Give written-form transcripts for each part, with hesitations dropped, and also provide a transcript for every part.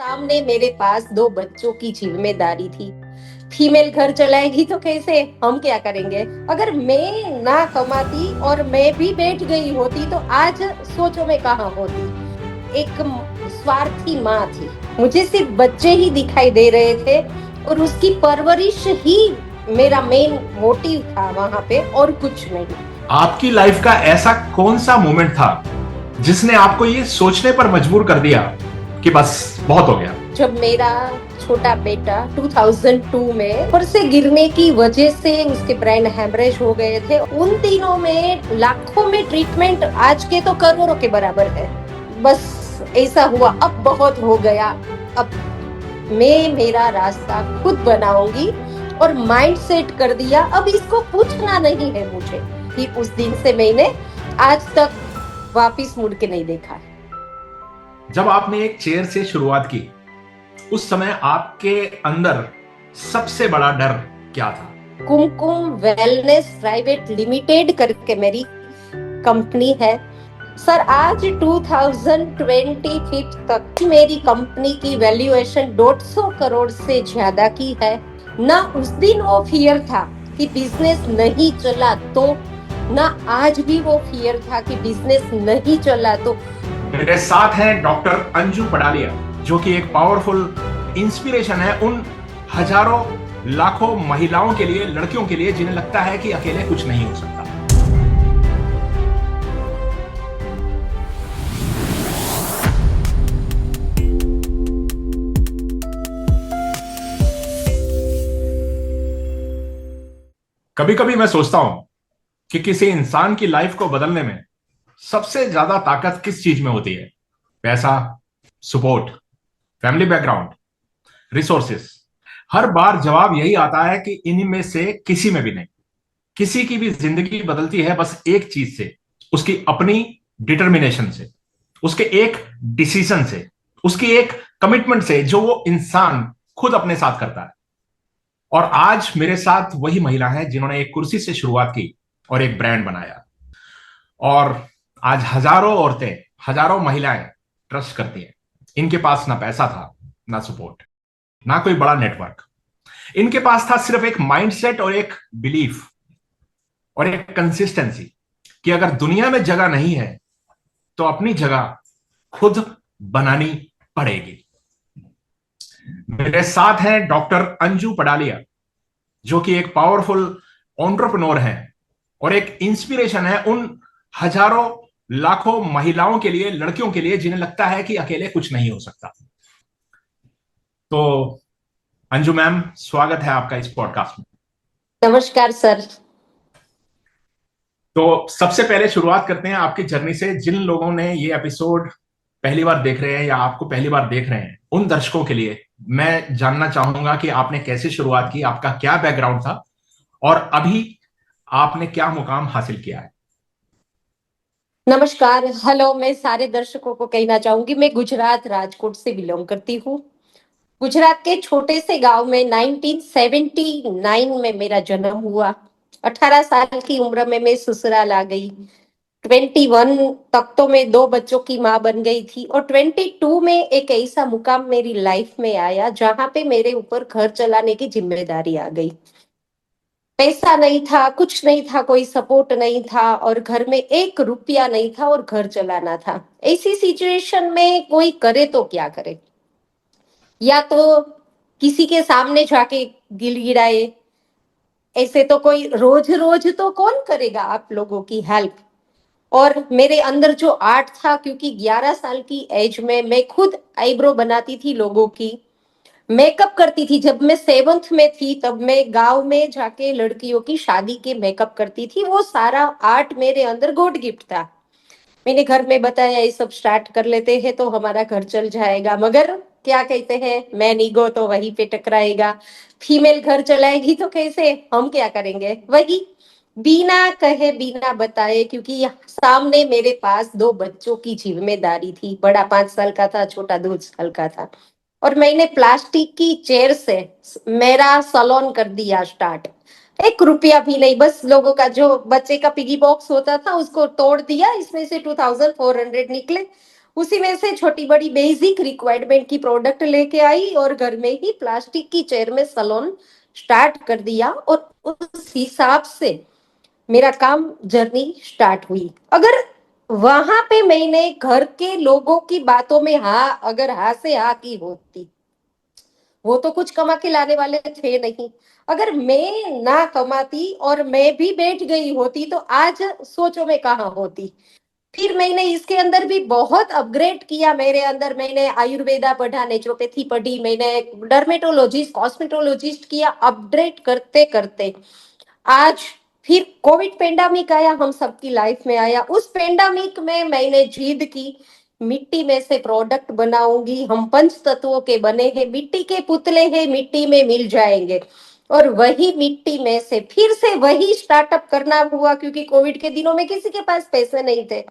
सामने मेरे पास दो बच्चों की जिम्मेदारी थी। फीमेल घर चलाएगी तो कैसे, हम क्या करेंगे। अगर मैं ना कमाती और मैं भी बैठ गई होती तो आज सोचो मैं कहाँ होती। एक स्वार्थी माँ थी, मुझे सिर्फ बच्चे ही दिखाई दे रहे थे और उसकी परवरिश ही मेरा मेन मोटिव था वहां पे, और कुछ नहीं। आपकी लाइफ का ऐसा कौन सा मोमेंट था जिसने आपको ये सोचने पर मजबूर कर दिया कि बस बहुत हो गया? जब मेरा छोटा बेटा 2002 में ऊपर से गिरने की वजह से उसके ब्रेन हेमरेज हो गए थे। उन दिनों में लाखों में ट्रीटमेंट आज के तो करोड़ों के बराबर है। बस ऐसा हुआ, अब बहुत हो गया, अब मैं मेरा रास्ता खुद बनाऊंगी और माइंड सेट कर दिया। अब इसको पूछना नहीं है मुझे। फिर उस दिन से मैंने आज तक वापिस मुड़ के नहीं देखा है। जब आपने एक चेयर से शुरुआत की, उस समय आपके अंदर सबसे बड़ा डर क्या था? कुमकुम वेलनेस प्राइवेट लिमिटेड करके मेरी कंपनी है सर। आज 2025 तक मेरी कंपनी की वैल्यूएशन 150 करोड़ से ज्यादा की है। ना उस दिन वो फियर था कि बिजनेस नहीं चला तो, ना आज भी वो फियर था कि बिजनेस नहीं चला तो। मेरे साथ हैं डॉक्टर अंजू पडालिया, जो कि एक पावरफुल इंस्पिरेशन है उन हजारों लाखों महिलाओं के लिए, लड़कियों के लिए, जिन्हें लगता है कि अकेले कुछ नहीं हो सकता। कभी कभी मैं सोचता हूं कि किसी इंसान की लाइफ को बदलने में सबसे ज्यादा ताकत किस चीज में होती है? पैसा, सपोर्ट, फैमिली बैकग्राउंड, रिसोर्सेस? हर बार जवाब यही आता है कि इनमें से किसी में भी नहीं। किसी की भी जिंदगी बदलती है बस एक चीज से, उसकी अपनी डिटर्मिनेशन से, उसके एक डिसीजन से, उसकी एक कमिटमेंट से जो वो इंसान खुद अपने साथ करता है। और आज मेरे साथ वही महिला है जिन्होंने एक कुर्सी से शुरुआत की और एक ब्रांड बनाया। और आज हजारों औरतें, हजारों महिलाएं ट्रस्ट करती हैं। इनके पास ना पैसा था, ना सपोर्ट, ना कोई बड़ा नेटवर्क। इनके पास था सिर्फ एक माइंडसेट और एक बिलीफ और एक कंसिस्टेंसी कि अगर दुनिया में जगह नहीं है तो अपनी जगह खुद बनानी पड़ेगी। मेरे साथ हैं डॉक्टर अंजू पडालिया, जो कि एक पावरफुल एंटरप्रेन्योर हैं और एक इंस्पिरेशन है उन हजारों लाखों महिलाओं के लिए, लड़कियों के लिए, जिन्हें लगता है कि अकेले कुछ नहीं हो सकता। तो अंजू मैम, स्वागत है आपका इस पॉडकास्ट में। नमस्कार सर। तो सबसे पहले शुरुआत करते हैं आपकी जर्नी से। जिन लोगों ने ये एपिसोड पहली बार देख रहे हैं या आपको पहली बार देख रहे हैं, उन दर्शकों के लिए मैं जानना चाहूंगा कि आपने कैसे शुरुआत की, आपका क्या बैकग्राउंड था और अभी आपने क्या मुकाम हासिल किया है। नमस्कार, हेलो। मैं सारे दर्शकों को कहना चाहूंगी, मैं गुजरात राजकोट से बिलोंग करती हूँ। गुजरात के छोटे से गांव में 1979 में मेरा जन्म हुआ। 18 साल की उम्र में मैं ससुराल आ गई। 21 तक तो मैं दो बच्चों की माँ बन गई थी और 22 में एक ऐसा मुकाम मेरी लाइफ में आया जहां पे मेरे ऊपर घर चलाने की जिम्मेदारी आ गई। पैसा नहीं था, कुछ नहीं था, कोई सपोर्ट नहीं था और घर में एक रुपया नहीं था और घर चलाना था। ऐसी सिचुएशन में कोई करे तो क्या करे, या तो किसी के सामने जाके गिड़गिड़ाए। ऐसे तो कोई रोज रोज तो कौन करेगा आप लोगों की हेल्प। और मेरे अंदर जो आर्ट था, क्योंकि 11 साल की एज में मैं खुद आईब्रो बनाती थी लोगों की, मेकअप करती थी। जब मैं 7th में थी तब मैं गांव में जाके लड़कियों की शादी के मेकअप करती थी। वो सारा आर्ट मेरे अंदर गॉड गिफ्ट था। मैंने घर में बताया ये सब स्टार्ट कर लेते हैं तो हमारा घर चल जाएगा, मगर क्या कहते हैं, मैन ईगो तो वहीं पे टकराएगा। फीमेल घर चलाएगी तो कैसे, हम क्या करेंगे। वही बिना कहे बिना बताए, क्योंकि सामने मेरे पास दो बच्चों की जिम्मेदारी थी। बड़ा 5 साल का था, छोटा 2 साल का था। और मैंने प्लास्टिक की चेयर से मेरा सलोन कर दिया स्टार्ट। एक रुपया भी नहीं, बस लोगों का जो बच्चे का पिगी बॉक्स होता था उसको तोड़ दिया, इसमें से 2400 निकले। उसी में से छोटी बड़ी बेसिक रिक्वायरमेंट की प्रोडक्ट लेके आई और घर में ही प्लास्टिक की चेयर में सलोन स्टार्ट कर दिया, और उस हिसाब से मेरा काम जर्नी स्टार्ट हुई। अगर वहां पे मैंने घर के लोगों की बातों में हाँ, अगर हाँ से हाँ की होती, वो तो कुछ कमा के लाने वाले थे नहीं, अगर मैं ना कमाती और मैं भी बैठ गई होती तो आज सोचो मैं कहाँ होती। फिर मैंने इसके अंदर भी बहुत अपग्रेड किया मेरे अंदर, मैंने आयुर्वेदा पढ़ा, नेचुरोपैथी पढ़ी, मैंने डर्मेटोलॉजिस्ट कॉस्मेटोलॉजिस्ट किया, अपग्रेड करते करते आज फिर कोविड पेंडेमिक आया, हम सबकी लाइफ में आया। उस पेंडेमिक में मैंने जिद की, मिट्टी में से प्रोडक्ट बनाऊंगी, हम पंच तत्वों के बने हैं, मिट्टी के पुतले हैं, मिट्टी में मिल जाएंगे। और वही मिट्टी में से वही स्टार्टअप करना हुआ, क्योंकि कोविड के दिनों में किसी के पास पैसे नहीं थे,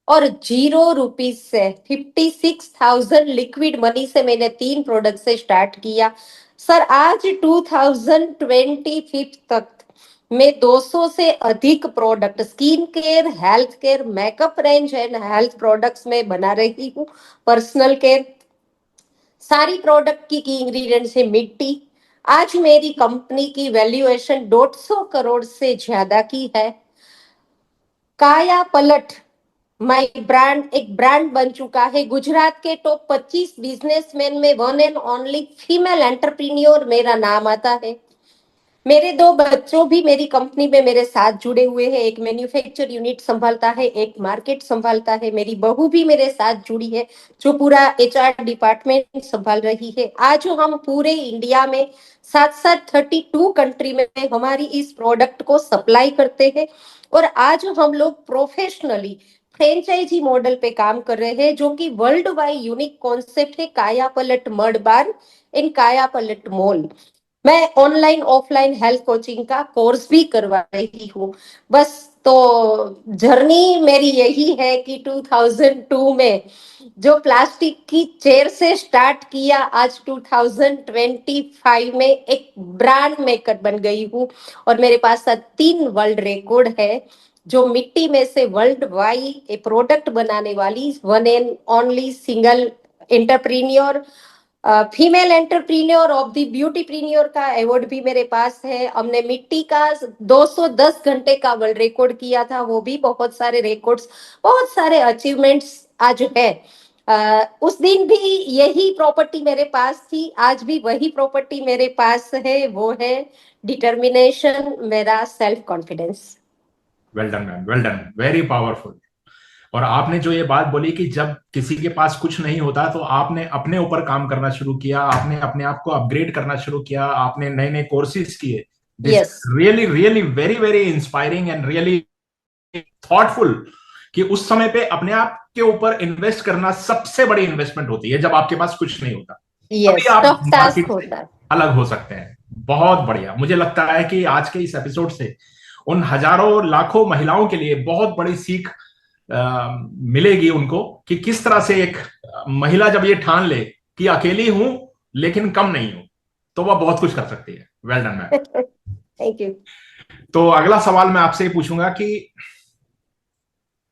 और 0 रुपीज से 56,000 लिक्विड मनी से मैंने 3 प्रोडक्ट से स्टार्ट किया। सर आज 2025 तक मैं 200 से अधिक product skin care, health care, makeup range and health products में बना रही हूँ। पर्सनल केयर सारी प्रोडक्ट की इंग्रेडिएंट्स है मिट्टी। आज मेरी कंपनी की वैल्यूएशन 150 करोड़ से ज्यादा की है। काया पलट माय ब्रांड एक ब्रांड बन चुका है। गुजरात के टॉप 25 बिजनेसमैन में one and only female entrepreneur मेरा नाम आता है। मेरे 2 बच्चों भी मेरी कंपनी में मेरे साथ जुड़े हुए हैं, एक मैन्युफैक्चर यूनिट संभालता है, एक मार्केट संभालता है। मेरी बहू भी मेरे साथ जुड़ी है, जो पूरा एचआर डिपार्टमेंट संभाल रही है। आज हम पूरे इंडिया में साथ साथ 32 कंट्री में हमारी इस प्रोडक्ट को सप्लाई करते हैं, और आज हम लोग प्रोफेशनली फ्रेंचाइजी मॉडल पे काम कर रहे हैं, जो कि वर्ल्ड वाइड यूनिक कॉन्सेप्ट है, काया पलट मड बार इन काया पलट मॉल। मैं ऑनलाइन ऑफलाइन हेल्थ कोचिंग का कोर्स भी करवा रही हूँ। बस तो जर्नी मेरी यही है कि 2002 में जो प्लास्टिक की चेयर से स्टार्ट किया, आज 2025 में एक ब्रांड मेकर बन गई हूँ। और मेरे पास 3 वर्ल्ड रिकॉर्ड है, जो मिट्टी में से वर्ल्ड वाइड ए प्रोडक्ट बनाने वाली one and only single entrepreneur, female entrepreneur of the beautypreneur का अवार्ड भी मेरे पास है। हमने मिट्टी का 210 घंटे का वर्ल्ड रिकॉर्ड किया था, वो भी बहुत सारे रिकॉर्ड्स, बहुत सारे अचीवमेंट्स आज है। उस दिन भी यही प्रॉपर्टी मेरे पास थी, आज भी वही प्रॉपर्टी मेरे पास है, वो है डिटर्मिनेशन, मेरा self confidence. Well done ma'am, well done, very powerful. और आपने जो ये बात बोली कि जब किसी के पास कुछ नहीं होता तो आपने अपने ऊपर काम करना शुरू किया, आपने अपने आप को अपग्रेड करना शुरू किया, आपने नए नए कोर्सेज किए। This yes. Really really very very inspiring and really thoughtful कि उस समय पे अपने आप के ऊपर इन्वेस्ट करना सबसे बड़ी इन्वेस्टमेंट होती है जब आपके पास कुछ नहीं होता। अभी यस, आप टफ टास्क मार्केट से होता है। अलग हो सकते हैं। बहुत बढ़िया। मुझे लगता है कि आज के इस एपिसोड से उन हजारों लाखों महिलाओं के लिए बहुत बड़ी सीख मिलेगी उनको कि किस तरह से एक महिला जब ये ठान ले कि अकेली हूं लेकिन कम नहीं हूं, तो वह बहुत कुछ कर सकती है। Well done ma'am. Thank you. तो अगला सवाल मैं आपसे पूछूंगा कि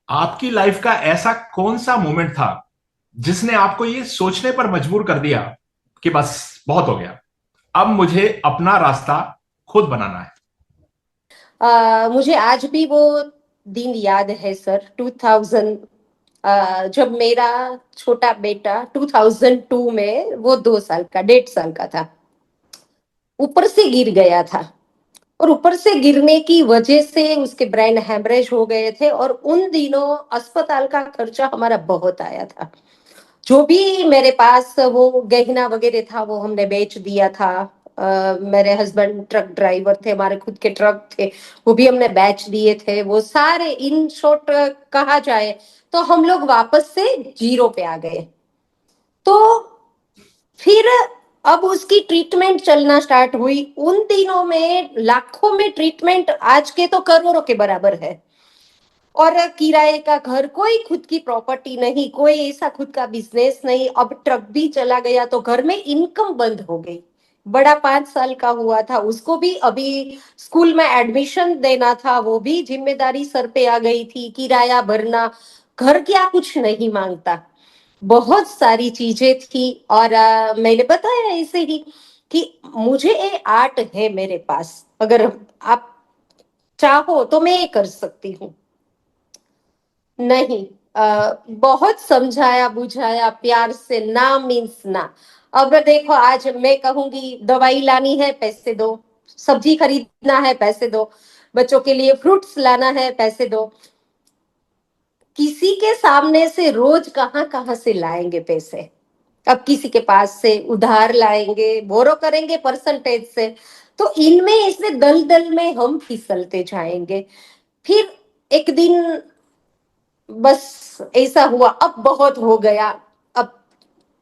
आपकी लाइफ का ऐसा कौन सा मोमेंट था जिसने आपको ये सोचने पर मजबूर कर दिया कि बस बहुत हो गया, अब मुझे अपना रास्ता खुद बनाना है। मुझे आज भी वो दिन याद है सर, 2000, जब मेरा छोटा बेटा 2002 में, वो 2 साल का, 1.5 साल का था, ऊपर से गिर गया था। और ऊपर से गिरने की वजह से उसके ब्रेन हेमरेज हो गए थे, और उन दिनों अस्पताल का खर्चा हमारा बहुत आया था। जो भी मेरे पास वो गहना वगैरह था वो हमने बेच दिया था। मेरे हस्बैंड ट्रक ड्राइवर थे, हमारे खुद के ट्रक थे, वो भी हमने बेच दिए थे। वो सारे, इन शॉर्ट कहा जाए तो हम लोग वापस से 0 पे आ गए। तो फिर अब उसकी ट्रीटमेंट चलना स्टार्ट हुई। उन दिनों में लाखों में ट्रीटमेंट आज के तो करोड़ों के बराबर है। और किराए का घर, कोई खुद की प्रॉपर्टी नहीं, कोई ऐसा खुद का बिजनेस नहीं। अब ट्रक भी चला गया तो घर में इनकम बंद हो गई। बड़ा 5 साल का हुआ था, उसको भी अभी स्कूल में एडमिशन देना था, वो भी जिम्मेदारी सर पे आ गई थी, किराया भरना। घर क्या कुछ नहीं मांगता। बहुत सारी चीजें थी। और मैंने बताया ऐसे ही कि मुझे ये आर्ट है मेरे पास, अगर आप चाहो तो मैं ये कर सकती हूँ। नहीं, बहुत समझाया बुझाया प्यार से, ना मीन्स ना। अब देखो, आज मैं कहूंगी दवाई लानी है, पैसे दो। सब्जी खरीदना है, पैसे दो। बच्चों के लिए फ्रूट्स लाना है, पैसे दो। किसी के सामने से रोज कहाँ कहाँ से लाएंगे पैसे? अब किसी के पास से उधार लाएंगे, बोरो करेंगे परसेंटेज से। तो इनमें, इसमें दलदल में हम फिसलते जाएंगे। फिर एक दिन बस ऐसा हुआ, अब बहुत हो गया। अब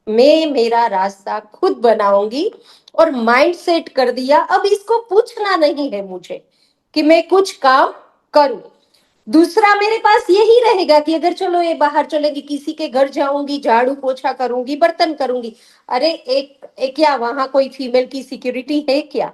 मैं मेरा रास्ता खुद बनाऊंगी, और माइंड सेट कर दिया, अब इसको पूछना नहीं है मुझे कि मैं कुछ काम करूं। दूसरा मेरे पास यही रहेगा कि अगर चलो ये बाहर चलेगी, किसी के घर जाऊंगी, झाड़ू पोछा करूंगी, बर्तन करूंगी। अरे एक क्या वहां कोई फीमेल की सिक्योरिटी है क्या?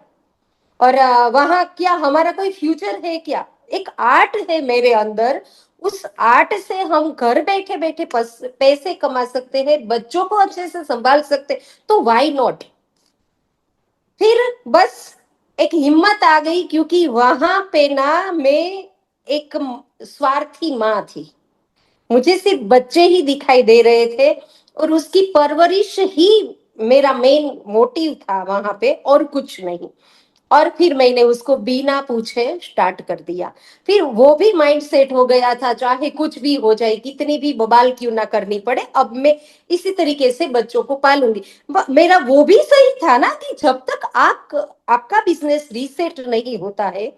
और वहां क्या हमारा कोई फ्यूचर है क्या? एक आर्ट है मेरे अंदर। उस आर्ट से हम घर बैठे बैठे पैसे कमा सकते हैं, बच्चों को अच्छे से संभाल सकते। तो व्हाई नॉट? फिर बस एक हिम्मत आ गई, क्योंकि वहां पे ना मैं एक स्वार्थी माँ थी। मुझे सिर्फ बच्चे ही दिखाई दे रहे थे, और उसकी परवरिश ही मेरा मेन मोटिव था वहां पे, और कुछ नहीं। और फिर मैंने उसको बिना पूछे स्टार्ट कर दिया। फिर वो भी माइंड सेट हो गया था, चाहे कुछ भी हो जाए, कितनी भी बवाल क्यों ना करनी पड़े, अब मैं इसी तरीके से बच्चों को पालूंगी। मेरा वो भी सही था ना, कि जब तक आपका बिजनेस रीसेट नहीं होता है,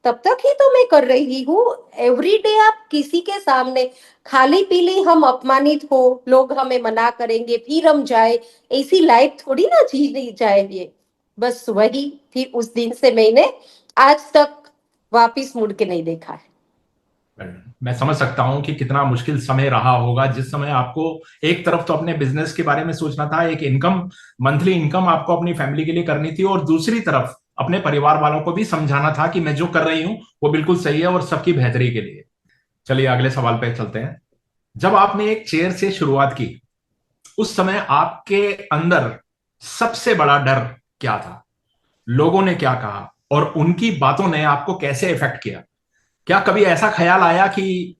तब तक ही तो मैं कर रही हूँ। एवरी डे आप किसी के सामने खाली पीली हम अपमानित हो, लोग हमें मना करेंगे, फिर हम जाए, ऐसी लाइफ थोड़ी ना जी जाए। बस वही, फिर उस दिन से मैंने आज तक वापिस मुड़ के नहीं देखा है। मैं समझ सकता हूं कि कितना मुश्किल समय रहा होगा, जिस समय आपको एक तरफ तो अपने बिजनेस के बारे में सोचना था, एक इनकम, मंथली इनकम आपको अपनी फैमिली के लिए करनी थी, और दूसरी तरफ अपने परिवार वालों को भी समझाना था कि मैं जो कर रही हूं वो बिल्कुल सही है और सबकी बेहतरी के लिए। चलिए अगले सवाल पे चलते हैं। जब आपने एक चेयर से शुरुआत की, उस समय आपके अंदर सबसे बड़ा डर क्या था? लोगों ने क्या कहा और उनकी बातों ने आपको कैसे इफेक्ट किया? क्या कभी ऐसा ख्याल आया कि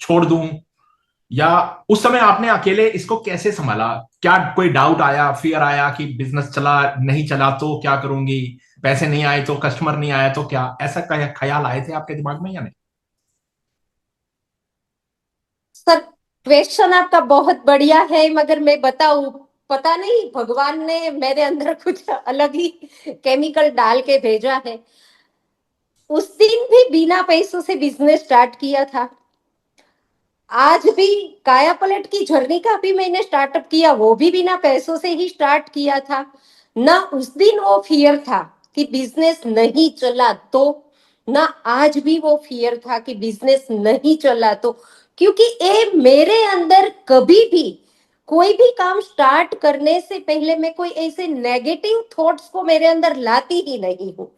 छोड़ दूं, या उस समय आपने अकेले इसको कैसे संभाला? क्या कोई डाउट आया, फियर आया कि बिजनेस चला नहीं चला तो क्या करूंगी, पैसे नहीं आए तो, कस्टमर नहीं आया तो, क्या ऐसा ख्याल आए थे आपके दिमाग में या नहीं? सर, क्वेश्चन आपका बहुत बढ़िया है, मगर मैं बताऊं, पता नहीं भगवान ने मेरे अंदर कुछ अलग ही केमिकल डाल के भेजा है। उस दिन भी बिना पैसों से बिजनेस स्टार्ट किया था। आज भी काया पलट की झरने का भी मैंने स्टार्टअप किया, वो भी बिना पैसों से ही स्टार्ट किया था। ना उस दिन वो फियर था कि बिजनेस नहीं चला तो, ना आज भी वो फियर था कि बिजनेस नहीं चला तो। क्योंकि ये मेरे अंदर कभी भी, कोई भी काम स्टार्ट करने से पहले मैं कोई ऐसे नेगेटिव थॉट्स को मेरे अंदर लाती ही नहीं हूँ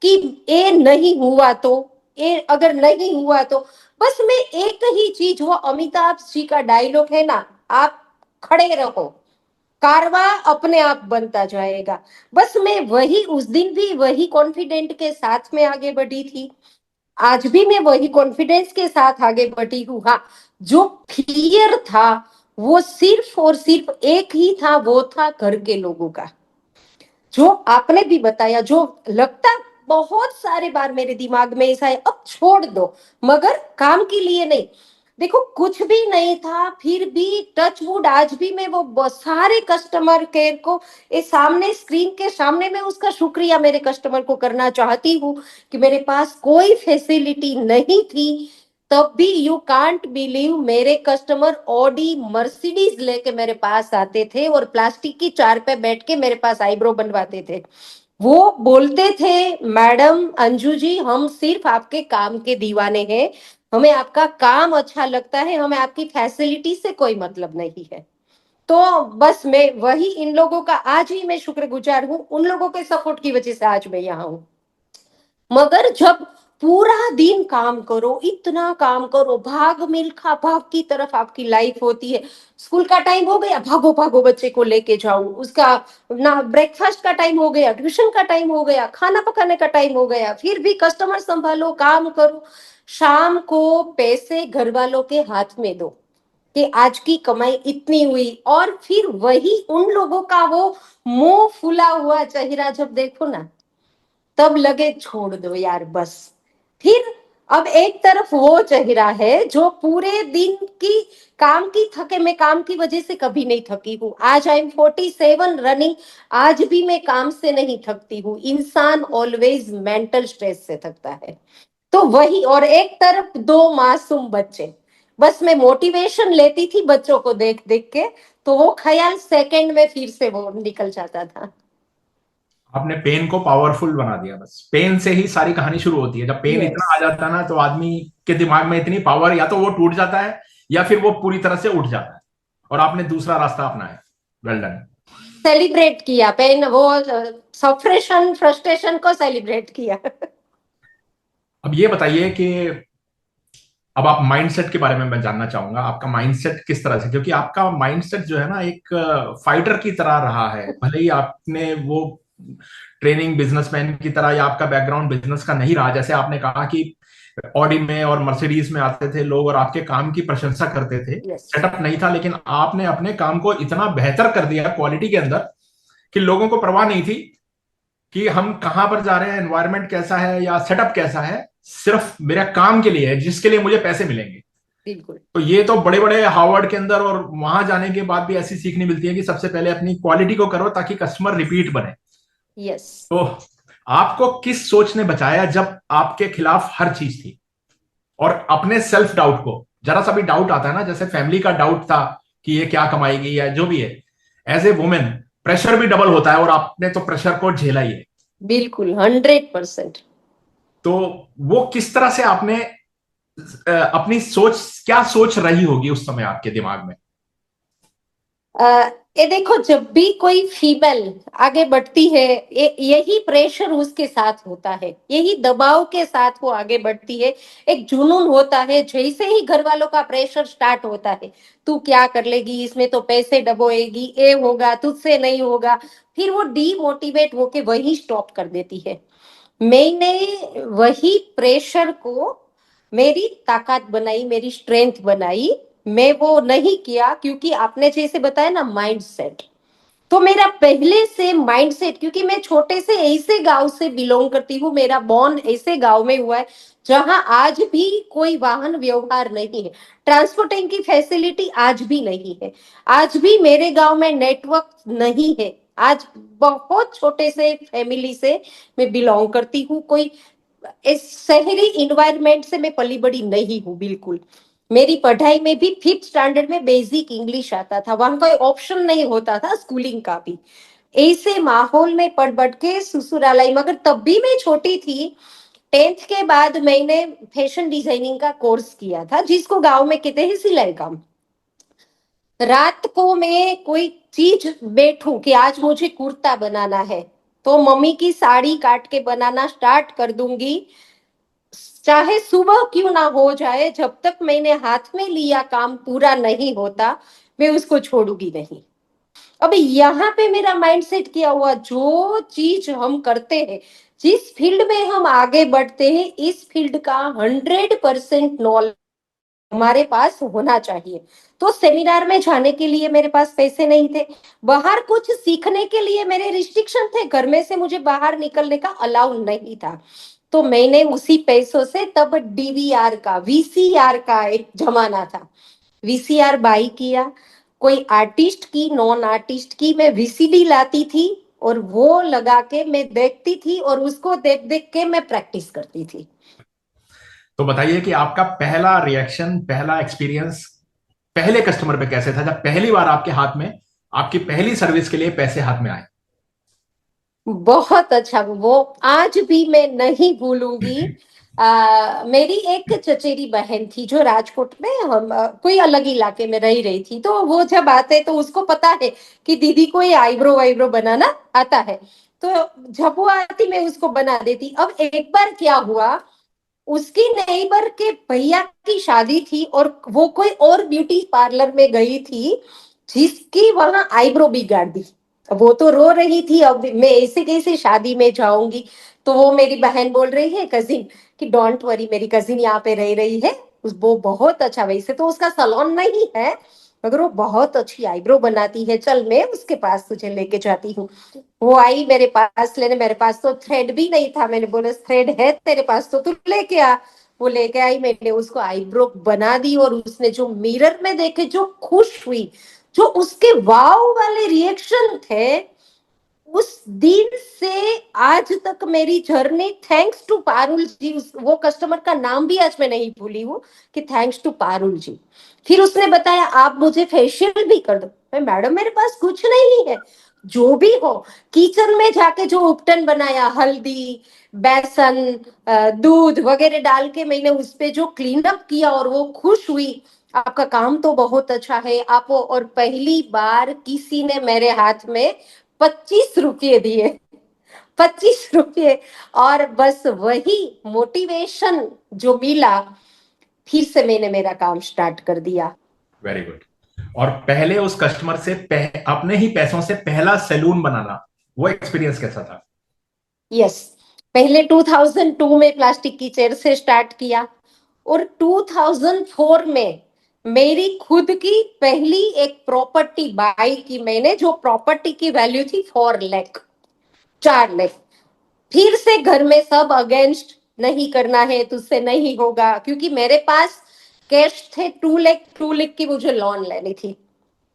कि ये नहीं हुआ तो, ये अगर नहीं हुआ तो। बस मैं एक ही चीज, वो अमिताभ जी का डायलॉग है ना, आप खड़े रहो, कारवा अपने आप बनता जाएगा। बस मैं वही, उस दिन भी वही कॉन्फिडेंट के साथ में आगे बढ़ी थी। आज भी मैं वही कॉन्फिडेंस के साथ आगे बढ़ी हूँ। हाँ, जो फियर था वो सिर्फ और सिर्फ एक ही था, वो था घर के लोगों का। जो आपने भी बताया, जो लगता, बहुत सारे बार मेरे दिमाग में ऐसा है, अब छोड़ दो, मगर काम के लिए नहीं। देखो, कुछ भी नहीं था, फिर भी टच वुड, आज भी मैं वो सारे कस्टमर केयर को, ये सामने स्क्रीन के सामने मैं उसका शुक्रिया मेरे कस्टमर को करना चाहती हूँ कि मेरे पास कोई फैसिलिटी नहीं थी, तब भी यू कांट बिलीव, मेरे कस्टमर ऑडी मर्सिडीज लेके मेरे पास आते थे, और प्लास्टिक की चार पे बैठ के मेरे पास आईब्रो बनवाते थे। वो बोलते थे, मैडम अंजू जी, हम सिर्फ आपके काम के दीवाने हैं, हमें आपका काम अच्छा लगता है, हमें आपकी फैसिलिटी से कोई मतलब नहीं है। तो बस मैं वही, इन लोगों का आज ही मैं शुक्रगुजार हूँ, उन लोगों के सपोर्ट की वजह से आज मैं यहाँ हूँ। मगर जब पूरा दिन काम करो, इतना काम करो, भाग मिल्खा भाग की तरफ आपकी लाइफ होती है। स्कूल का टाइम हो गया, भागो भागो बच्चे को लेके जाओ, उसका ना ब्रेकफास्ट का टाइम हो गया, ट्यूशन का टाइम हो गया, खाना पकाने का टाइम हो गया, फिर भी कस्टमर संभालो, काम करो। शाम को पैसे घर वालों के हाथ में दो कि आज की कमाई इतनी हुई, और फिर वही उन लोगों का वो मुंह फूला हुआ चेहरा जब देखो ना, तब लगे छोड़ दो यार बस। फिर अब एक तरफ वो चेहरा है जो पूरे दिन की काम की थके, मैं काम की वजह से कभी नहीं थकी हूँ, आज आई एम 47 रनिंग, आज भी मैं काम से नहीं थकती हूँ। इंसान ऑलवेज मेंटल स्ट्रेस से थकता है। तो वही, और एक तरफ दो मासूम बच्चे, बस मैं मोटिवेशन लेती थी बच्चों को देख देख के, तो वो ख्याल सेकंड में फिर से वो निकल जाता था। आपने पेन को पावरफुल बना दिया। बस पेन से ही सारी कहानी शुरू होती है। जब पेन यस, इतना आ जाता है ना, तो आदमी के दिमाग में इतनी पावर, या तो वो टूट जाता है या फिर वो पूरी तरह से उठ जाता है। और आपने दूसरा रास्ता अपनाया। Well done. सेलिब्रेट किया पेन, वो सफ्रेशन फ्रस्ट्रेशन को सेलिब्रेट किया। अब ये बताइए कि अब आप माइंडसेट के बारे में मैं जानना चाहूंगा। आपका माइंडसेट किस तरह से, क्योंकि आपका माइंडसेट जो है ना, एक फाइटर की तरह रहा है। भले ही आपने वो ट्रेनिंग बिजनेसमैन की तरह, या आपका बैकग्राउंड बिजनेस का नहीं रहा, जैसे आपने कहा कि ऑडी में और मर्सिडीज में आते थे लोग और आपके काम की प्रशंसा करते थे। यस, सेटअप नहीं था, लेकिन आपने अपने काम को इतना बेहतर कर दिया क्वालिटी के अंदर कि लोगों को परवाह नहीं थी कि हम कहां पर जा रहे हैं, एनवायरमेंट कैसा है या सेटअप कैसा है। सिर्फ मेरा काम के लिए है, जिसके लिए मुझे पैसे मिलेंगे। बिल्कुल। तो ये तो बड़े बड़े हार्वर्ड के अंदर और वहां जाने के बाद भी ऐसी सीखनी मिलती है कि सबसे पहले अपनी क्वालिटी को करो ताकि कस्टमर रिपीट बने। यस। तो आपको किस सोच ने बचाया जब आपके खिलाफ हर चीज थी? और अपने सेल्फ डाउट को, जरा सा भी डाउट आता है ना, जैसे फैमिली का डाउट था कि ये क्या कमाएगी या जो भी है, एज ए वुमेन प्रेशर भी डबल होता है, और आपने तो प्रेशर को झेला ही है। बिल्कुल 100%। तो वो किस तरह से आपने अपनी सोच, क्या सोच रही होगी उस समय आपके दिमाग में? ये देखो, जब भी कोई फीमेल आगे बढ़ती है, यही प्रेशर उसके साथ होता है, यही दबाव के साथ वो आगे बढ़ती है। एक जुनून होता है, जैसे ही घर वालों का प्रेशर स्टार्ट होता है, तू क्या कर लेगी, इसमें तो पैसे डबोएगी, ये होगा, तुझसे नहीं होगा, फिर वो डीमोटिवेट होके वही स्टॉप कर देती है। मैंने वही प्रेशर को मेरी ताकत बनाई, मेरी स्ट्रेंथ बनाई। मैं वो नहीं किया, क्योंकि आपने जैसे बताया ना माइंड सेट, तो मेरा पहले से माइंड सेट, क्योंकि मैं छोटे से ऐसे गांव से बिलोंग करती हूँ, मेरा बॉर्न ऐसे गांव में हुआ है जहां आज भी कोई वाहन व्यवहार नहीं है, ट्रांसपोर्टिंग की फैसिलिटी आज भी नहीं है, आज भी मेरे गांव में नेटवर्क नहीं है। आज बहुत छोटे से फैमिली से मैं बिलोंग करती हूँ, कोई इस शहरी इन्वायरमेंट से मैं पली बड़ी नहीं हूँ बिल्कुल। मेरी पढ़ाई में भी 5th स्टैंडर्ड में बेसिक इंग्लिश आता था, वहां कोई ऑप्शन नहीं होता था स्कूलिंग का भी। ऐसे माहौल में पढ़ बढ़ के ससुराल आई, मगर तब भी मैं छोटी थी। 10th के बाद मैंने फैशन डिजाइनिंग का कोर्स किया था, जिसको गांव में कहते हैं सिलाई काम। रात को मैं कोई चीज बैठूं कि आज मुझे कुर्ता बनाना है, तो मम्मी की साड़ी काट के बनाना स्टार्ट कर दूंगी, चाहे सुबह क्यों ना हो जाए, जब तक मैंने हाथ में लिया काम पूरा नहीं होता, मैं उसको छोड़ूंगी नहीं। अभी यहाँ पे मेरा माइंडसेट किया हुआ, जो चीज हम करते हैं, जिस फील्ड में हम आगे बढ़ते हैं, इस फील्ड का 100% नॉलेज हमारे पास होना चाहिए। तो सेमिनार में जाने के लिए मेरे पास पैसे नहीं थे, बाहर कुछ सीखने के लिए मेरे रिस्ट्रिक्शन थे, घर में से मुझे बाहर निकलने का अलाउ नहीं था। तो मैंने उसी पैसों से, तब डीवीआर का, वीसीआर का एक जमाना था, वीसीआर बाई किया, कोई आर्टिस्ट की, नॉन आर्टिस्ट की, मैं वीसीडी लाती थी और वो लगा के मैं देखती थी, और उसको देख देख के मैं प्रैक्टिस करती थी। तो बताइए कि आपका पहला रिएक्शन, पहला एक्सपीरियंस पहले कस्टमर पे कैसे था, जब पहली बार आपके हाथ में आपकी पहली सर्विस के लिए पैसे हाथ में आए? बहुत अच्छा, वो आज भी मैं नहीं भूलूंगी। मेरी एक चचेरी बहन थी जो राजकोट में, हम कोई अलग इलाके में रही थी, तो वो जब आते तो उसको पता है कि दीदी को ये आईब्रो वाइब्रो बनाना आता है, तो जब वो आती मैं उसको बना देती। अब एक बार क्या हुआ, उसकी नेबर के भैया की शादी थी और वो कोई और ब्यूटी पार्लर में गई थी जिसकी वहां आईब्रो बिगाड़ दी। वो तो रो रही थी, अब मैं ऐसे कैसे शादी में जाऊंगी। तो वो मेरी बहन बोल रही है, कजिन, कि डोंट वरी, मेरी कजिन यहाँ पे रह रही है, वो बहुत अच्छा, वैसे तो उसका सलोन नहीं है मगर वो बहुत अच्छी आईब्रो बनाती है, चल मैं उसके पास तुझे लेके जाती हूँ। वो आई मेरे पास लेने, मेरे पास तो थ्रेड भी नहीं था, मैंने बोला थ्रेड है तेरे पास तो तू लेके आ। वो लेके आई, मैंने उसको आईब्रो बना दी और उसने जो मिरर में देखे जो खुश हुई, जो उसके वाव वाले रिएक्शन थे, उस दिन से आज तक मेरी जर्नी, थैंक्स टू पारुल जी, वो कस्टमर का नाम भी आज मैं नहीं भूली हूँ, कि थैंक्स टू पारुल जी। फिर उसने बताया आप मुझे फेशियल भी कर दो। मैं, मैडम मेरे पास कुछ नहीं है, जो भी हो। किचन में जाके जो उपटन बनाया, हल्दी, बेसन, दूध वगैरह डाल के मैंने उस पे जो क्लीन अप किया और वो खुश हुई, आपका काम तो बहुत अच्छा है आप। और पहली बार किसी ने मेरे हाथ में 25 रुपये दिए, 25 रुपये। और बस वही मोटिवेशन जो मिला, फिर से मैंने मेरा काम स्टार्ट कर दिया। Very good. और पहले उस कस्टमर से अपने ही पैसों से पहला सैलून बनाना, वो एक्सपीरियंस कैसा था? यस, पहले 2002 में प्लास्टिक की चेयर से स्टार्ट किया और 2004 में मेरी खुद की पहली एक प्रॉपर्टी बाई की मैंने, जो प्रॉपर्टी की वैल्यू थी 4 लाख, 4 लाख। फिर से घर में सब अगेंस्ट, नहीं करना है तुझसे नहीं होगा, क्योंकि मेरे पास कैश थे 2 लाख, 2 लाख की मुझे लोन लेनी थी।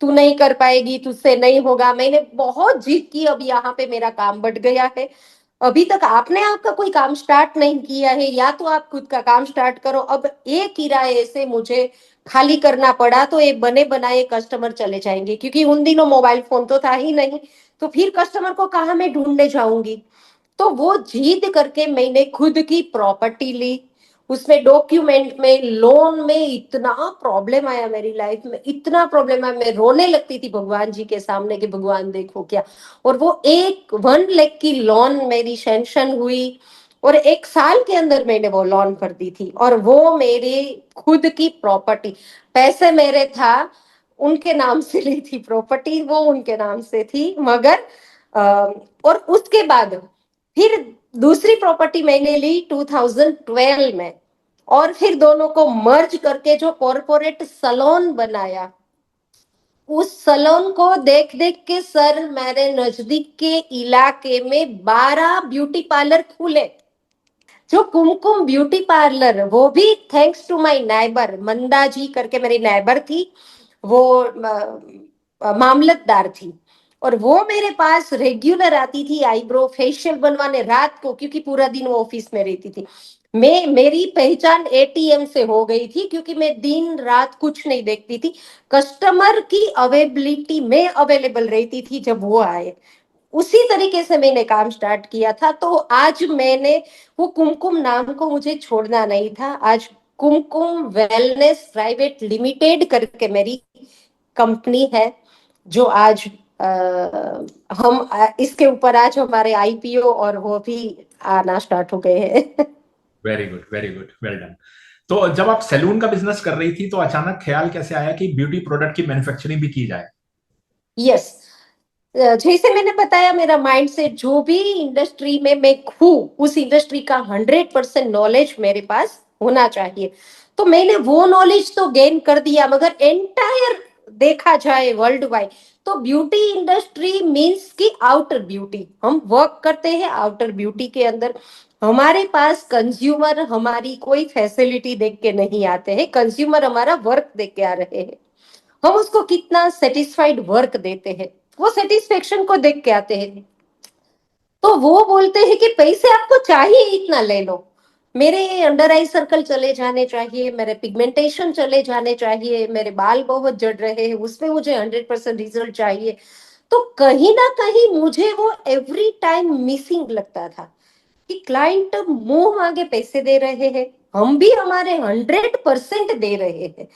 तू नहीं कर पाएगी, तुझसे नहीं होगा, मैंने बहुत जिद की। अब यहाँ पे मेरा काम बढ़ गया है, अभी तक आपने आपका कोई काम स्टार्ट नहीं किया है, या तो आप खुद का काम स्टार्ट करो। अब एक किराए से मुझे खाली करना पड़ा तो एक बने बनाए कस्टमर चले जाएंगे, क्योंकि उन दिनों मोबाइल फोन तो था ही नहीं, तो फिर कस्टमर को कहाँ मैं ढूंढने जाऊंगी। तो वो जीत करके मैंने खुद की प्रॉपर्टी ली। उसमें डॉक्यूमेंट में, लोन में इतना प्रॉब्लम आया मेरी लाइफ में, इतना प्रॉब्लम आया, मैं रोने लगती थी भगवान जी के सामने कि भगवान देखो क्या। और वो एक 1 लाख की लोन मेरी सैंक्शन हुई और 1 साल के अंदर मैंने वो लोन भर दी थी, और वो मेरी खुद की प्रॉपर्टी। पैसे मेरे था, उनके नाम से ली थी प्रॉपर्टी, वो उनके नाम से थी, मगर और उसके बाद फिर दूसरी प्रॉपर्टी मैंने ली 2012 में, और फिर दोनों को मर्ज करके जो कॉरपोरेट सलोन बनाया, उस सलोन को देख देख के सर मेरे नजदीक के इलाके में 12 ब्यूटी पार्लर खुले। जो कुमकुम ब्यूटी पार्लर, वो भी थैंक्स टू माय नाइबर, मंदा जी करके मेरी नाइबर थी, वो मामलतदार थी, और वो मेरे पास रेगुलर आती थी आईब्रो फेशियल बनवाने रात को, क्योंकि पूरा दिन वो ऑफिस में रहती थी। मैं, मेरी पहचान एटीएम से हो गई थी, क्योंकि मैं दिन रात कुछ नहीं देखती थी, कस्टमर की अवेलेबिलिटी में अवेलेबल रहती थी जब वो आए। उसी तरीके से मैंने काम स्टार्ट किया था। तो आज मैंने, वो कुमकुम नाम को मुझे छोड़ना नहीं था। आज कुमकुम वेलनेस प्राइवेट लिमिटेड करके मेरी कंपनी है, जो आज इसके ऊपर आज हमारे आईपीओ और वो भी आना स्टार्ट हो गए हैं। Very good, very good, well done. तो जब आप सैलून का बिजनेस कर रही थी तो अचानक ख्याल कैसे आया कि ब्यूटी प्रोडक्ट की मैन्युफैक्चरिंग भी की जाए? यस, जैसे मैंने बताया, मेरा माइंडसेट, जो भी इंडस्ट्री में मैं हूँ उस इंडस्ट्री का 100% नॉलेज मेरे पास होना चाहिए। तो मैंने वो नॉलेज तो गेन कर दिया, मगर एंटायर देखा जाए वर्ल्ड वाइड, तो ब्यूटी इंडस्ट्री मींस की आउटर ब्यूटी, हम वर्क करते हैं आउटर ब्यूटी के अंदर। हमारे पास कंज्यूमर हमारी कोई फैसिलिटी देख के नहीं आते हैं, कंज्यूमर हमारा वर्क देख के आ रहे हैं। हम उसको कितना सेटिस्फाइड वर्क देते हैं, वो सेटिस्फेक्शन को देख के आते हैं। तो वो बोलते हैं कि पैसे आपको चाहिए इतना ले लो, मेरे अंडर आई सर्कल चले जाने चाहिए, मेरे पिगमेंटेशन चले जाने चाहिए, मेरे बाल बहुत जड़ रहे हैं उसमें मुझे 100% रिजल्ट चाहिए। तो कहीं ना कहीं मुझे वो एवरी टाइम मिसिंग लगता था, कि क्लाइंट मुंह मांगे पैसे दे रहे हैं, हम भी हमारे 100% दे रहे हैं,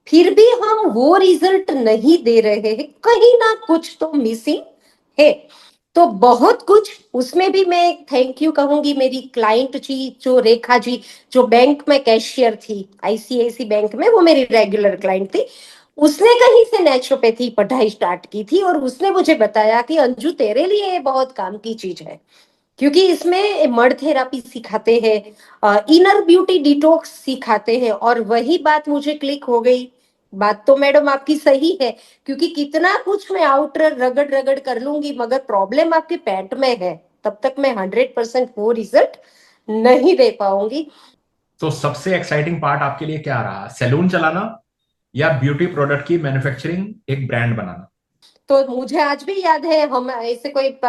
फिर भी हम वो रिजल्ट नहीं दे रहे हैं, कहीं ना कुछ तो मिसिंग है। तो बहुत कुछ उसमें भी मैं थैंक यू कहूंगी मेरी क्लाइंट जी, जो रेखा जी, जो बैंक में कैशियर थी आईसीआईसी बैंक में, वो मेरी रेगुलर क्लाइंट थी। उसने कहीं से नेचुरोपैथी पढ़ाई स्टार्ट की थी और उसने मुझे बताया कि अंजू तेरे लिए ये बहुत काम की चीज है, क्योंकि इसमें मड थेरापी सिखाते हैं, इनर ब्यूटी डिटॉक्स सिखाते हैं। और वही बात मुझे क्लिक हो गई। बात तो मैडम आपकी सही है, क्योंकि कितना कुछ मैं आउटर रगड़ रगड़ कर लूंगी, मगर प्रॉब्लम आपके पेट में है, तब तक मैं 100% वो रिजल्ट नहीं दे पाऊंगी। तो सबसे एक्साइटिंग पार्ट आपके लिए क्या रहा, सैलून चलाना या ब्यूटी प्रोडक्ट की मैन्युफैक्चरिंग, एक ब्रांड बनाना? तो मुझे आज भी याद है, हम ऐसे कोई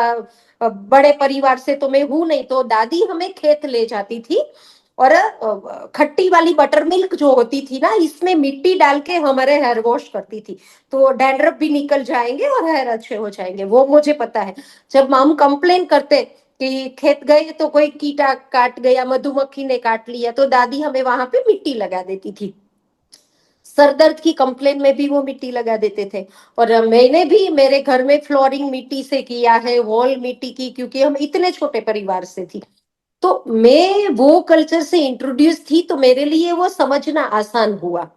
बड़े परिवार से तो मैं हूं नहीं, तो दादी हमें खेत ले जाती थी और खट्टी वाली बटर मिल्क जो होती थी ना, इसमें मिट्टी डाल के हमारे हेयर वॉश करती थी, तो डैंड्रफ भी निकल जाएंगे और हेयर अच्छे हो जाएंगे, वो मुझे पता है। जब हम कंप्लेन करते कि खेत गए तो कोई कीटा काट गया, मधुमक्खी ने काट लिया, तो दादी हमें वहां पे मिट्टी लगा देती थी। सर दर्द की कंप्लेन में भी वो मिट्टी लगा देते थे। और मैंने भी मेरे घर में फ्लोरिंग मिट्टी से किया है, वॉल मिट्टी की, क्योंकि हम इतने छोटे परिवार से थी। तो मैं वो कल्चर से इंट्रोड्यूस थी, तो मेरे लिए वो समझना आसान हुआ।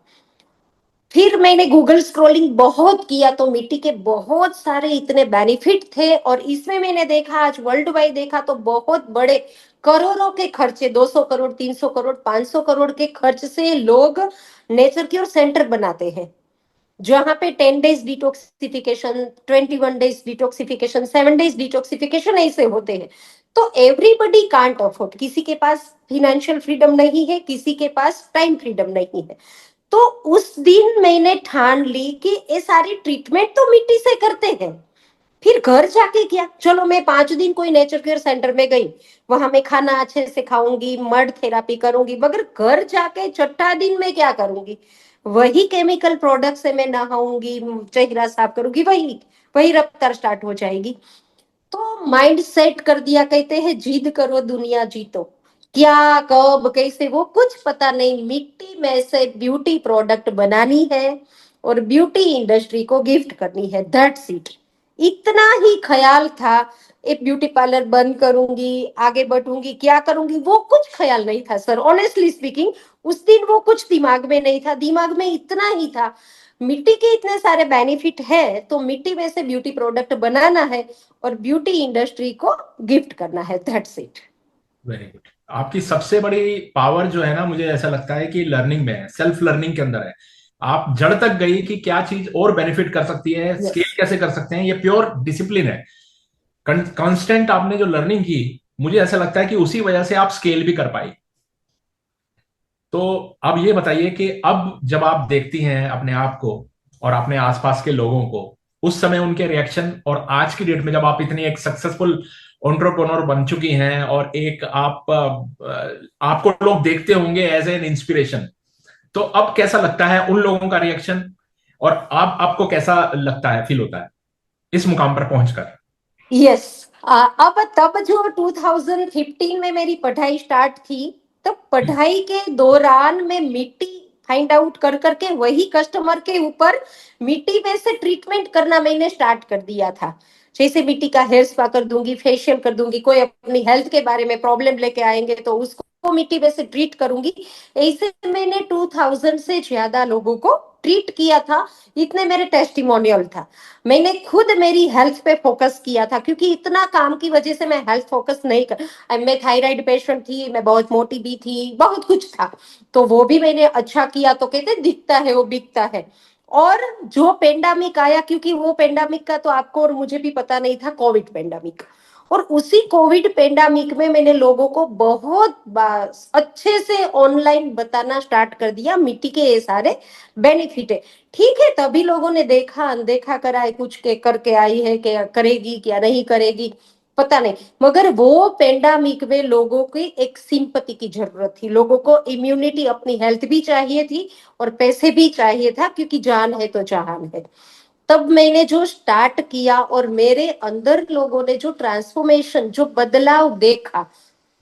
फिर मैंने गूगल स्क्रॉलिंग बहुत किया, तो मिट्टी के बहुत सारे इतने बेनिफिट थे, और इसमें मैंने देखा, आज वर्ल्ड वाइड देखा तो बहुत बड़े करोड़ों के खर्चे, 200 करोड़, 300 करोड़, 500 करोड़ के खर्च से लोग नेचर क्योर सेंटर बनाते हैं, जहां पे 10 days detoxification, 21 days detoxification, 7 days detoxification ऐसे होते हैं। तो एवरीबडी कांट अफोर्ड, किसी के पास फिनेंशियल फ्रीडम नहीं है, किसी के पास टाइम फ्रीडम नहीं है। तो उस दिन मैंने ठान ली कि ये सारी ट्रीटमेंट तो मिट्टी से करते हैं, फिर घर जाके क्या, चलो मैं 5 दिन कोई नेचर केयर सेंटर में गई, वहां मैं खाना अच्छे से खाऊंगी, मड थेरापी करूंगी, मगर घर जाके छठा दिन में क्या करूंगी, वही केमिकल प्रोडक्ट से मैं नहाऊंगी, चेहरा साफ करूंगी, वही वही रफ्तार स्टार्ट हो जाएगी। तो माइंड सेट कर दिया, कहते हैं जिद करो दुनिया जीतो। क्या, कब, कैसे, वो कुछ पता नहीं, मिट्टी में से ब्यूटी प्रोडक्ट बनानी है और ब्यूटी इंडस्ट्री को गिफ्ट करनी है, दैट्स इट। इतना ही ख्याल था। एक ब्यूटी पार्लर बंद करूंगी, आगे बढ़ूंगी, क्या करूंगी, वो कुछ ख्याल नहीं था सर, ऑनेस्टली स्पीकिंग। उस दिन वो कुछ दिमाग में नहीं था, दिमाग में इतना ही था, मिट्टी के इतने सारे बेनिफिट है, तो मिट्टी में से ब्यूटी प्रोडक्ट बनाना है और ब्यूटी इंडस्ट्री को गिफ्ट करना है, दैट्स इट। Very good. आपकी सबसे बड़ी पावर जो है ना, मुझे ऐसा लगता है कि लर्निंग में है, सेल्फ लर्निंग के अंदर है। आप जड़ तक गई कि क्या चीज और बेनिफिट कर सकती है, यस। स्केल कैसे कर सकते हैं, ये प्योर डिसिप्लिन है। कांस्टेंट आपने जो लर्निंग की, मुझे ऐसा लगता है कि उसी वजह से आप स्केल भी कर पाई। तो अब ये बताइए कि अब जब आप देखती हैं अपने आप को और अपने आसपास के लोगों को, उस समय उनके रिएक्शन, और आज की डेट में जब आप इतनी एक सक्सेसफुल एंटरप्रेन्योर बन चुकी हैं और एक आपको लोग देखते होंगे एज एन इंस्पिरेशन, तो अब कैसा लगता है उन लोगों का रिएक्शन, और अब आपको कैसा लगता है, फील होता है इस मुकाम पर पहुंचकर? यस। अब तब जो 2015 में मेरी पढ़ाई स्टार्ट थी, तब पढ़ाई के दौरान में मिट्टी फाइंड आउट कर करके वही कस्टमर के ऊपर मिट्टी में से ट्रीटमेंट करना मैंने स्टार्ट कर दिया था। जैसे मिट्टी का हेयर स्पा कर दूंगी, फेशियल कर दूंगी, कोई अपनी हेल्थ के बारे में प्रॉब्लम लेके आएंगे तो उसको मिट्टी में से ट्रीट करूंगी। ऐसे मैंने 2000 से ज्यादा लोगों को ट्रीट किया था। इतने मेरे टेस्टिमोनियल था। मैंने खुद मेरी हेल्थ पे फोकस किया था, क्योंकि इतना काम की वजह से मैं हेल्थ फोकस नहीं कर, मैं थायराइड पेशेंट थी, मैं बहुत मोटी भी थी, बहुत कुछ था। तो वो भी मैंने अच्छा किया, तो कहते दिखता है वो बिकता है। और जो पेंडामिक आया, क्योंकि वो पेंडामिक का तो आपको और मुझे भी पता नहीं था, कोविड पेंडामिक। और उसी कोविड पेंडामिक में मैंने लोगों को बहुत अच्छे से ऑनलाइन बताना स्टार्ट कर दिया, मिट्टी के ये सारे बेनिफिट है। ठीक है, तभी लोगों ने देखा अनदेखा करा है, कुछ के करके आई है, क्या करेगी क्या नहीं करेगी पता नहीं, मगर वो पेंडामिक में लोगों की एक सिंपति की जरूरत थी, लोगों को इम्यूनिटी, अपनी हेल्थ भी चाहिए थी और पैसे भी चाहिए था, क्योंकि जान है तो जहान है। तब मैंने जो स्टार्ट किया और मेरे अंदर लोगों ने जो ट्रांसफॉर्मेशन, जो बदलाव देखा,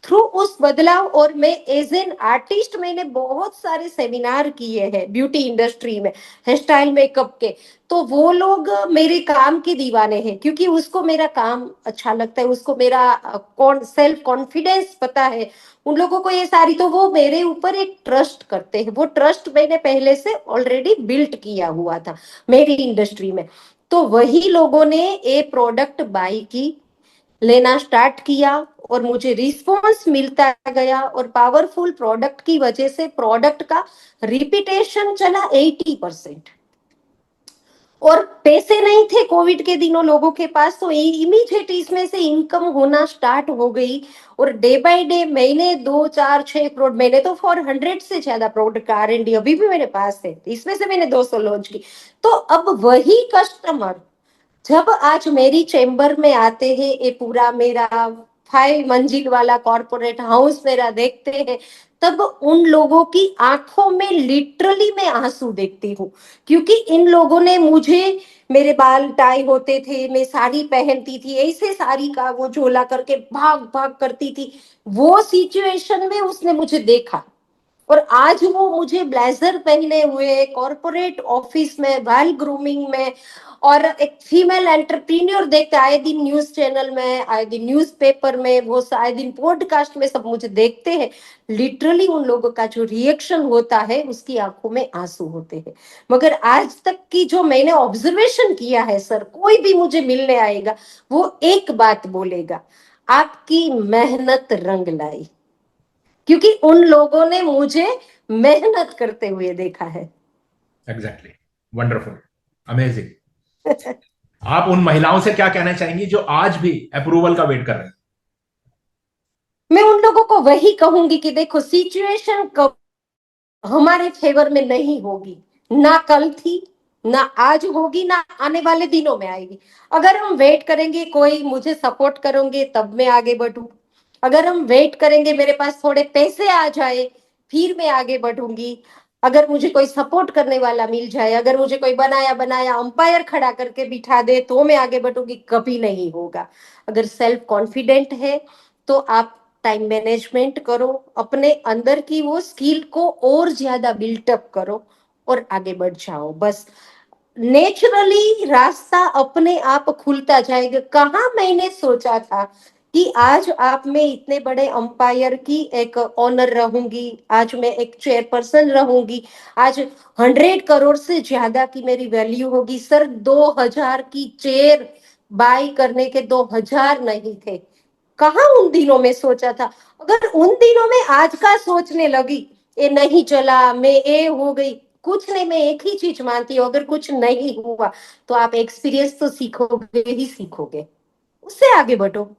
थ्रू उस बदलाव, और मैं एज एन आर्टिस्ट मैंने बहुत सारे सेमिनार किए हैं ब्यूटी इंडस्ट्री में, हेयर स्टाइल मेकअप के। तो वो लोग मेरे काम के दीवाने हैं, क्योंकि उसको मेरा काम अच्छा लगता है, उसको मेरा सेल्फ कॉन्फिडेंस पता है। उन लोगों को ये सारी, तो वो मेरे ऊपर एक ट्रस्ट करते हैं। वो ट्रस्ट मैंने पहले से ऑलरेडी बिल्ट किया हुआ था मेरी इंडस्ट्री में। तो वही लोगों ने ये प्रोडक्ट बाई की, लेना स्टार्ट किया, और मुझे रिस्पॉन्स मिलता गया, और पावरफुल प्रोडक्ट की वजह से प्रोडक्ट का रिपीटेशन चला 80%। और पैसे नहीं थे कोविड के दिनों लोगों के पास, तो इमीडिएट इसमें से इनकम होना स्टार्ट हो गई। और डे बाय डे महीने 2 4 6 करोड़, मैंने तो 400 से ज्यादा प्रोडक्ट का R&D अभी भी मेरे पास है, इसमें से मैंने 200 लॉन्च की। तो अब वही कस्टमर जब आज मेरी चेम्बर में आते हैं, ये पूरा मेरा 5 मंजिल वाला कॉर्पोरेट हाउस मेरा देखते हैं, तब उन लोगों की आंखों में लिटरली मैं आंसू देखती हूँ। क्योंकि इन लोगों ने मुझे, मेरे बाल टाई होते थे, मैं साड़ी पहनती थी, ऐसे साड़ी का वो झोला करके भाग भाग करती थी, वो सिचुएशन में उसने मुझे देखा। और आज वो मुझे ब्लेजर पहने हुए कॉर्पोरेट ऑफिस में, वेल ग्रूमिंग में, और एक फीमेल एंटरप्रीन्योर देखते, आए दिन न्यूज चैनल में, आए दिन न्यूज़पेपर में, वो आए दिन पॉडकास्ट में, सब मुझे देखते हैं। लिटरली उन लोगों का जो रिएक्शन होता है, उसकी आंखों में आंसू होते हैं। मगर आज तक की जो मैंने ऑब्जर्वेशन किया है सर, कोई भी मुझे मिलने आएगा, वो एक बात बोलेगा, आपकी मेहनत रंग लाई। क्योंकि उन लोगों ने मुझे मेहनत करते हुए देखा है। Exactly, wonderful, amazing. आप उन महिलाओं से क्या कहना चाहेंगी जो आज भी अप्रूवल का वेट कर रहे हैं? मैं उन लोगों को वही कहूंगी कि देखो, सिचुएशन कब हमारे फेवर में नहीं होगी, ना कल थी, ना आज होगी, ना आने वाले दिनों में आएगी। अगर हम वेट करेंगे कोई मुझे सपोर्ट करेंगे तब मैं आगे बढ़ूं, अगर हम वेट करेंगे मेरे पास थोड़े पैसे आ जाए फिर मैं आगे बढ़ूंगी, अगर मुझे कोई सपोर्ट करने वाला मिल जाए, अगर मुझे कोई बनाया बनाया अंपायर खड़ा करके बिठा दे तो मैं आगे बढ़ूंगी, कभी नहीं होगा। अगर सेल्फ कॉन्फिडेंट है तो आप टाइम मैनेजमेंट करो, अपने अंदर की वो स्किल को और ज्यादा बिल्टअप करो, और आगे बढ़ जाओ बस। नेचुरली रास्ता अपने आप खुलता जाएगा। कहाँ मैंने सोचा था कि आज आप में इतने बड़े अंपायर की एक ऑनर रहूंगी, आज मैं एक चेयरपर्सन रहूंगी, आज 100 करोड़ से ज्यादा की मेरी वैल्यू होगी। सर 2000 की चेयर बाई करने के 2000 नहीं थे। कहाँ उन दिनों में सोचा था। अगर उन दिनों में आज का सोचने लगी, ये नहीं चला, मैं ये हो गई, कुछ नहीं, मैं एक ही चीज मानती हूँ, अगर कुछ नहीं हुआ तो आप एक्सपीरियंस तो सीखोगे ही सीखोगे, उससे आगे बढ़ो।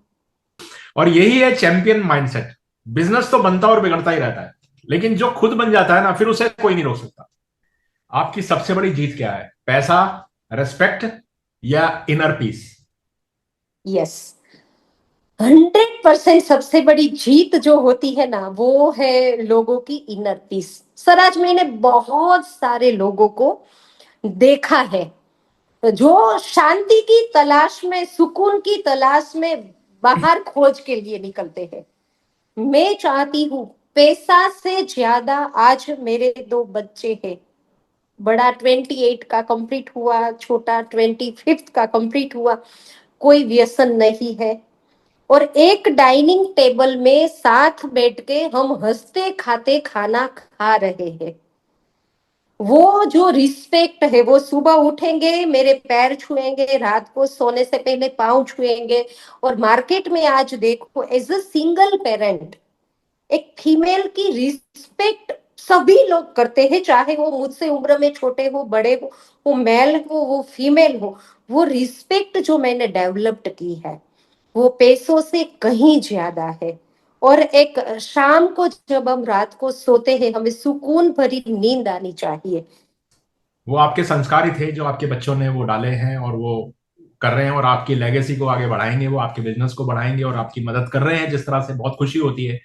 और यही है चैंपियन माइंडसेट। बिजनेस तो बनता और बिगड़ता ही रहता है, लेकिन जो खुद बन जाता है ना, फिर उसे कोई नहीं रोक सकता। आपकी सबसे बड़ी जीत क्या है? पैसा, रेस्पेक्ट, या इनर पीस? यस, 100% सबसे बड़ी जीत जो होती है ना, वो है लोगों की इनर पीस। सर आज मैंने बहुत सारे लोगों को देखा है जो शांति की तलाश में, सुकून की तलाश में बाहर खोज के लिए निकलते हैं। मैं चाहती हूँ, पैसा से ज्यादा, आज मेरे 2 बच्चे हैं, बड़ा 28 का कंप्लीट हुआ, छोटा 25th का कंप्लीट हुआ, कोई व्यसन नहीं है, और एक डाइनिंग टेबल में साथ बैठ के हम हंसते खाते खाना खा रहे हैं। वो जो रिस्पेक्ट है, वो सुबह उठेंगे मेरे पैर छुएंगे, रात को सोने से पहले पाँव छुएंगे। और मार्केट में आज देखो, एज अ सिंगल पेरेंट एक फीमेल की रिस्पेक्ट सभी लोग करते हैं, चाहे वो मुझसे उम्र में छोटे हो, बड़े हो, वो मेल हो, वो फीमेल हो। वो रिस्पेक्ट जो मैंने डेवलप्ड की है, वो पैसों से कहीं ज्यादा है। और एक शाम को जब हम रात को सोते हैं, हमें सुकून भरी नींद आनी चाहिए। वो आपके संस्कार ही थे जो आपके बच्चों ने वो डाले हैं, और वो कर रहे हैं, और आपकी लेगेसी को आगे बढ़ाएंगे, वो आपके बिजनेस को बढ़ाएंगे और आपकी मदद कर रहे हैं। जिस तरह से बहुत खुशी होती है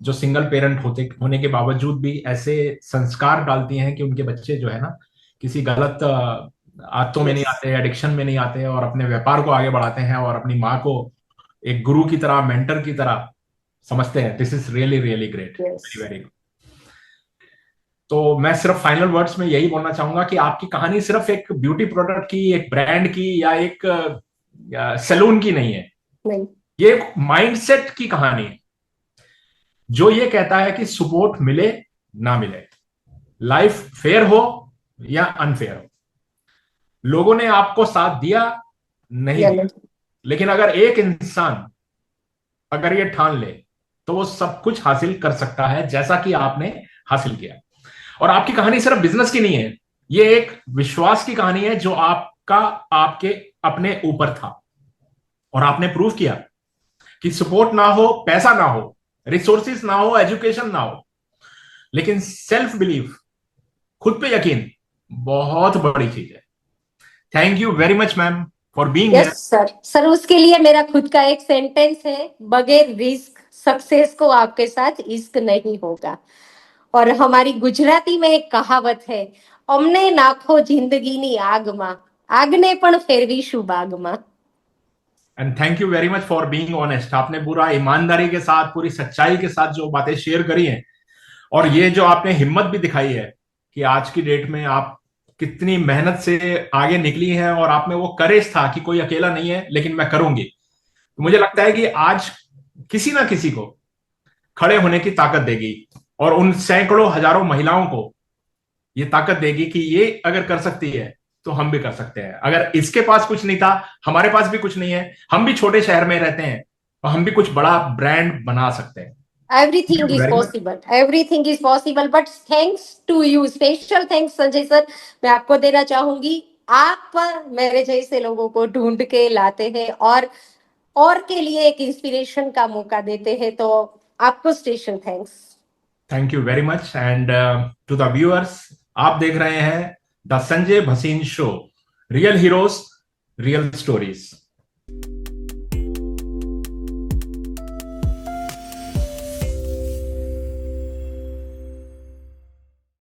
जो सिंगल पेरेंट होते होने के बावजूद भी ऐसे संस्कार डालती हैं कि उनके बच्चे जो है ना, किसी गलत आदतों में नहीं यस। आते, एडिक्शन में नहीं आते, और अपने व्यापार को आगे बढ़ाते हैं, और अपनी माँ को एक गुरु की तरह, मेंटर की तरह समझते हैं। This is really really great, yes. Very very good. तो मैं सिर्फ फाइनल वर्ड्स में यही बोलना चाहूंगा कि आपकी कहानी सिर्फ एक ब्यूटी प्रोडक्ट की, एक ब्रांड की या एक सैलून की नहीं है। नहीं। ये एक माइंडसेट की कहानी है जो ये कहता है कि सपोर्ट मिले ना मिले, लाइफ फेयर हो या अनफेयर हो, लोगों ने आपको साथ दिया नहीं या दिया, नहीं। लेकिन अगर एक इंसान अगर ये ठान ले तो वो सब कुछ हासिल कर सकता है जैसा कि आपने हासिल किया। और आपकी कहानी सिर्फ बिजनेस की नहीं है, ये एक विश्वास की कहानी है जो आपका आपके अपने ऊपर था। और आपने प्रूव किया कि सपोर्ट ना हो, पैसा ना हो, रिसोर्सेज ना हो, एजुकेशन ना हो, लेकिन सेल्फ बिलीफ, खुद पे यकीन बहुत बड़ी चीज है। Thank you very much ma'am for being yes here. Sir. Sir उसके लिए मेरा खुद का एक सेंटेंस है, बगैर रिस्क सक्सेस को आपके साथ इश्क नहीं होगा। और हमारी गुजराती में एक कहावत है, अमने नाखो जिंदगीनी આગમાં, આગને પણ ફેરવીશું બાગમાં। And thank you very much for being honest. आपने पूरा ईमानदारी के साथ, पूरी सच्चाई के साथ जो बातें शेयर करी हैं, और ये जो आपने हिम्मत भी दिखाई है कि आज की डेट में आप कितनी मेहनत से आगे निकली हैं, और आप में वो करेज था कि कोई अकेला नहीं है लेकिन मैं करूंगी। तो मुझे लगता है कि आज किसी ना किसी को खड़े होने की ताकत देगी, और उन सैकड़ों हजारों महिलाओं को ये ताकत देगी कि ये अगर कर सकती है तो हम भी कर सकते हैं। अगर इसके पास कुछ नहीं था, हमारे पास भी कुछ नहीं है, हम भी छोटे शहर में रहते हैं, तो हम भी कुछ बड़ा ब्रांड बना सकते हैं। Thank everything you is very much. Possible, everything is possible, but thanks to you, special thanks Sanjay sir मैं आपको देना चाहूंगी। आप मेरे जैसे लोगों को ढूंढ के लाते हैं और के लिए एक इंस्पिरेशन का मौका देते हैं, तो आपको special thanks. Thank you very much. And to the viewers, आप देख रहे हैं the Sanjay Bhasin show, real heroes, real stories.